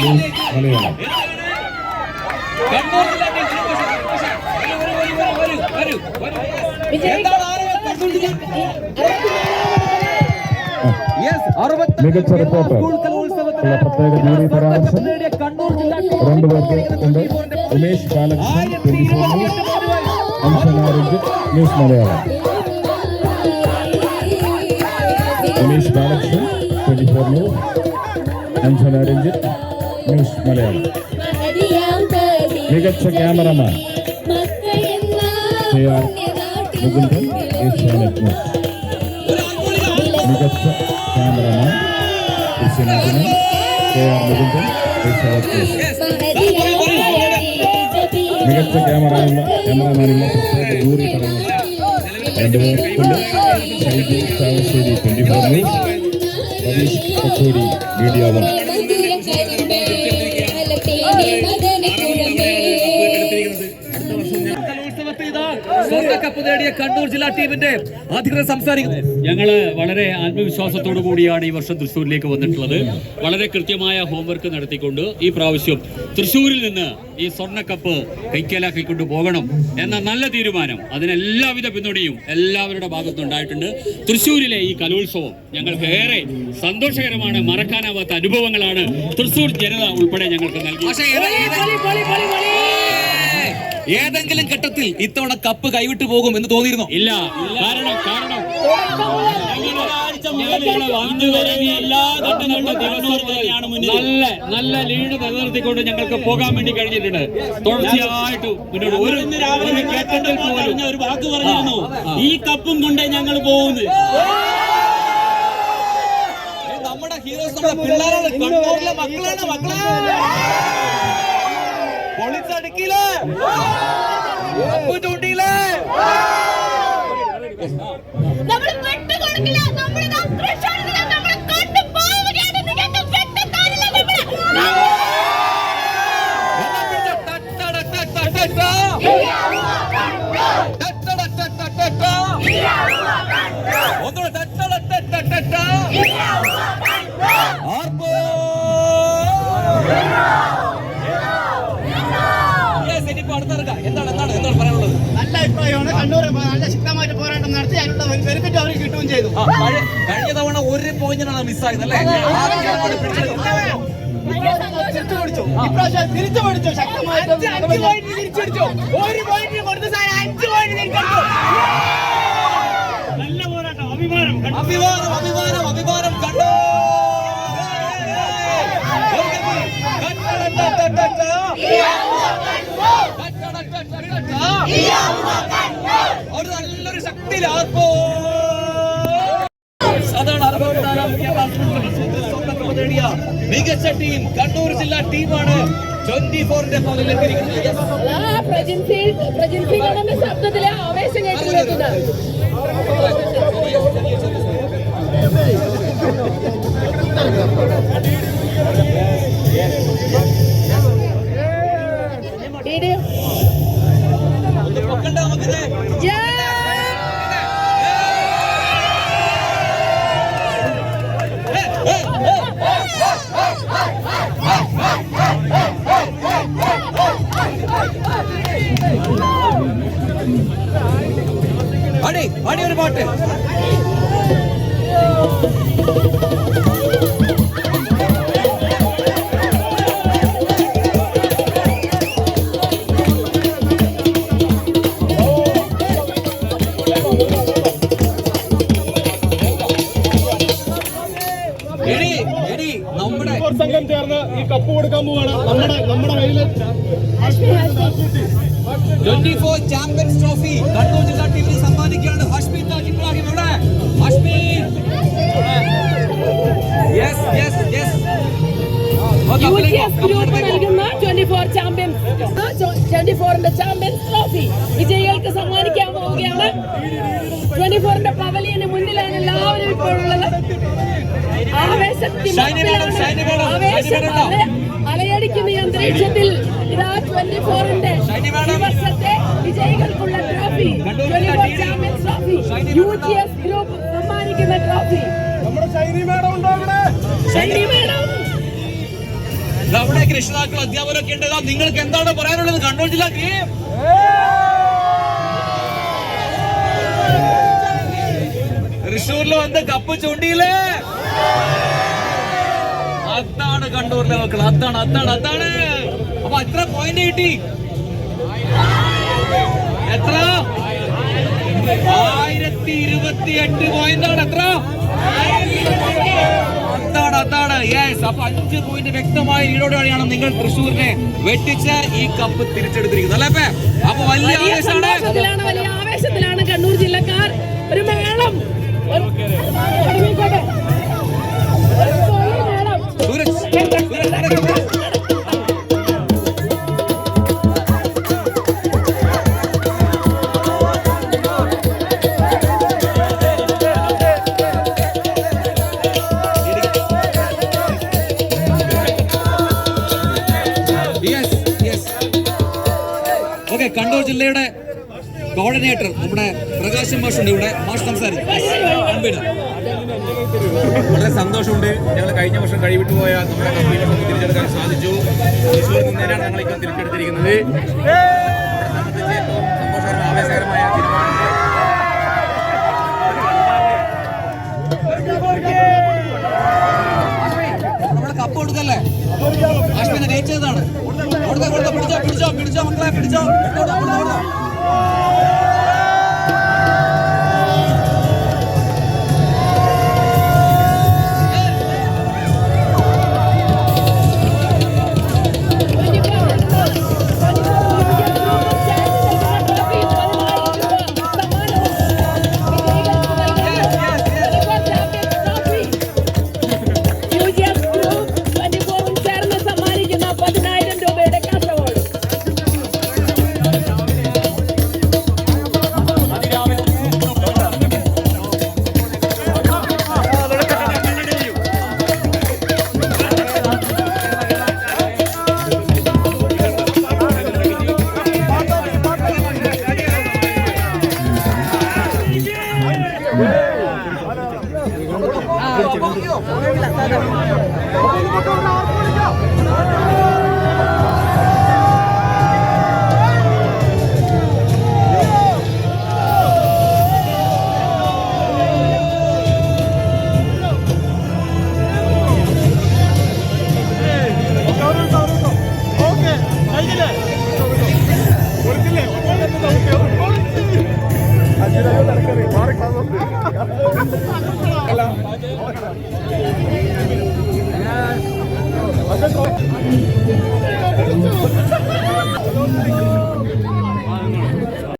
മലയാളം. മികച്ച റിപ്പോർട്ടർ പ്രത്യേക ജൂറി പരാമർശം രണ്ടുപേർക്ക് ഉണ്ട്. Umesh Balakrishnan 24 news, Amshana Ranjith news Malayalam. Umesh Balakrishnan 24 news, Amshana Ranjith news Malayalam. മികച്ച cameraman KR Mukundan Asianet news. മികച്ച ക്യാമറമാൻ ദൃശ്യമാധ്യമം KR മുകുന്ദൻ ഏഷ്യാനെറ്റ് ന്യൂസ്. മികച്ച ക്യാമറമാനുള്ള പ്രത്യേക ജൂറി പരാമർശം രണ്ടുപേർക്കുണ്ട്. Shaiji Chavassery 24 news, Ratheesh Kochodi media 1. സ്വർണ്ണക്കപ്പ് നേടിയ കണ്ണൂർ ജില്ലാ ടീമിന്റെ അധികൃതർ സംസാരിക്കുന്നു. ഞങ്ങള് വളരെ ആത്മവിശ്വാസത്തോടു കൂടിയാണ് ഈ വർഷം തൃശ്ശൂരിലേക്ക് വന്നിട്ടുള്ളത്. വളരെ കൃത്യമായ ഹോംവർക്ക് നടത്തിക്കൊണ്ട് ഈ പ്രാവശ്യം തൃശ്ശൂരിൽ നിന്ന് ഈ സ്വർണ്ണക്കപ്പ് കൈക്കലാക്കിക്കൊണ്ട് പോകണം എന്ന നല്ല തീരുമാനം, അതിനെല്ലാവിധ പിന്തുണയും എല്ലാവരുടെ ഭാഗത്തുനിന്നുണ്ടായിട്ടുണ്ട്. തൃശ്ശൂരിലെ ഈ കലോത്സവം ഞങ്ങൾക്ക് ഏറെ സന്തോഷകരമാണ്. മറക്കാനാവാത്ത അനുഭവങ്ങളാണ് തൃശ്ശൂർ ജനത ഉൾപ്പെടെ ഞങ്ങൾക്ക് നൽകി. ഏതെങ്കിലും ഘട്ടത്തിൽ ഇത്തവണ കപ്പ് കൈവിട്ടു പോകും എന്ന് തോന്നിയിരുന്നോ? ഇല്ല. കാരണം നല്ല ലീഡ് നിലനിർത്തിക്കൊണ്ട് ഞങ്ങൾക്ക് പോകാൻ വേണ്ടി കഴിഞ്ഞിട്ടുണ്ട്. തുടർച്ചയായിട്ട് മുന്നോട്ട് ഒരു വാക്ക് പറഞ്ഞിരുന്നു, ഈ കപ്പും കൊണ്ടേ ഞങ്ങൾ പോകുന്നത്. നമ്മുടെ ഹീറോസ് നമ്മുടെ പിള്ളേരാണ്, കണ്ണൂരിലെ മക്കളാണ്. പൊളിച്ചടുക്കില്ലേ, കപ്പ് ചൂണ്ടിയില്ലേ, എന്താണ് പറയാനുള്ളത്? നല്ല അഭിപ്രായമാണ്. കണ്ണൂർ നല്ല ശക്തമായിട്ട് പോരാട്ടം നടത്തി അതിനുള്ള ബെനിഫിറ്റ് അവർക്ക് കിട്ടുകയും ചെയ്തു. കഴിഞ്ഞ തവണ 1 പോയിന്റിനാണ് മിസ്സായത് അല്ലേ? തിരിച്ചു പിടിച്ചു, ഇപ്രാവശ്യം തിരിച്ചു പിടിച്ചു, ശക്തമായിട്ട് 5 പോയിന്റ് തിരിച്ചു. 1 പോയിന്റ് കൊടുത്ത 5 പോയിന്റ് തിരിച്ചു. നല്ല പോരാട്ടം. അഭിമാനം കണ്ടോ. ഒരു നല്ലൊരു ശക്തിയിൽ ആർപ്പോ നേടിയ മികച്ച ടീം കണ്ണൂർ ജില്ലാ ടീമാണ് 24ന്റെ പ്രജൻസിയുടെ ശബ്ദത്തിലെ ആവേശം കേട്ടിട്ടുണ്ട്. അടി ഒരു പാട്ട്. നമ്മുടെ സംഘം ചേർന്ന് ഈ കപ്പ് കൊടുക്കാൻ പോവാണ്. നമ്മുടെ കയ്യില് 24 ചാമ്പ്യൻസ് ട്രോഫി കണ്ണൂർ ജില്ലാ ടീമിന് സമ്മാനിക്കുകയാണ് ഹഷ്മീൻ താജ് ഇബ്രാഹിം. ഇവിടെ ഹഷ്മീൻ, നൽകുന്ന 24 ചാമ്പ്യൻസ് ട്രോഫി വിജയികൾക്ക് സമ്മാനിക്കാൻ പോവുകയാണ്. 24ന്റെ പവലിയന് മുന്നിലാണ് എല്ലാവരും ഇപ്പോഴുള്ളത്. അലയടിക്കുന്ന ഈ അന്തരീക്ഷത്തിൽ ഇതാ 24ന്റെ ഈ വർഷത്തെ വിജയികൾക്കുള്ള trophy, 24 champions trophy, UGS group സമ്മാനിക്കുന്ന ട്രോഫി. നമ്മുടെ ഷൈനി മാഡം ഉണ്ടോ? ഇവിടെ ഷൈനി മാഡം അവിടെയൊക്കെ രക്ഷിതാക്കൾ അധ്യാപകരൊക്കെ ഉണ്ട്. നിങ്ങൾക്ക് എന്താണ് പറയാനുള്ളത് കണ്ണൂർ ജില്ലാ ടീം? തൃശ്ശൂരിൽ വന്ന് കപ്പ് ചൂണ്ടിയില്ലേ? അതാണ് കണ്ണൂരിലെ മക്കൾ, അതാണ്. അപ്പൊ എത്ര പോയിന്റ് കിട്ടി? എത്ര? 1028 പോയിന്റാണ്. എത്ര? അതാണ്. യെസ്. അപ്പൊ 5 പോയിന്റ് വ്യക്തമായ ലീഡോടെയാണ് നിങ്ങൾ തൃശ്ശൂരിനെ വെട്ടിച്ച് ഈ കപ്പ് തിരിച്ചെടുത്തിരിക്കുന്നത് അല്ലേ? അപ്പൊ വലിയ ആവേശത്തിലാണ് കണ്ണൂർ ജില്ലക്കാർ. ഒരു മേളം കണ്ണൂർ ജില്ലയുടെ കോർഡിനേറ്റർ നമ്മുടെ പ്രകാശൻ മാഷുണ്ട് ഇവിടെ. മാഷ് സംസാരിക്കും. വളരെ സന്തോഷമുണ്ട്. ഞങ്ങൾ കഴിഞ്ഞ വർഷം കഴിവിട്ടു പോയ നമ്മുടെ കമ്പനിയെ തിരിച്ചെടുക്കാൻ സാധിച്ചു. തൃശ്ശൂരിൽ നിന്നാണ് ഞങ്ങൾ ഇപ്പോൾ തിരിച്ചെടുത്തിരിക്കുന്നത്. സംബന്ധിച്ച് ഏറ്റവും സന്തോഷകരമായ ആവേശകരമായ തീരുമാനങ്ങൾ. നമ്മുടെ കപ്പ് കൊടുക്കല്ലേ? ആശ്വിനെ ജയിച്ചതാണ്. പിടിച്ചോ മക്കളെ, പിടിച്ചോ. അല്ല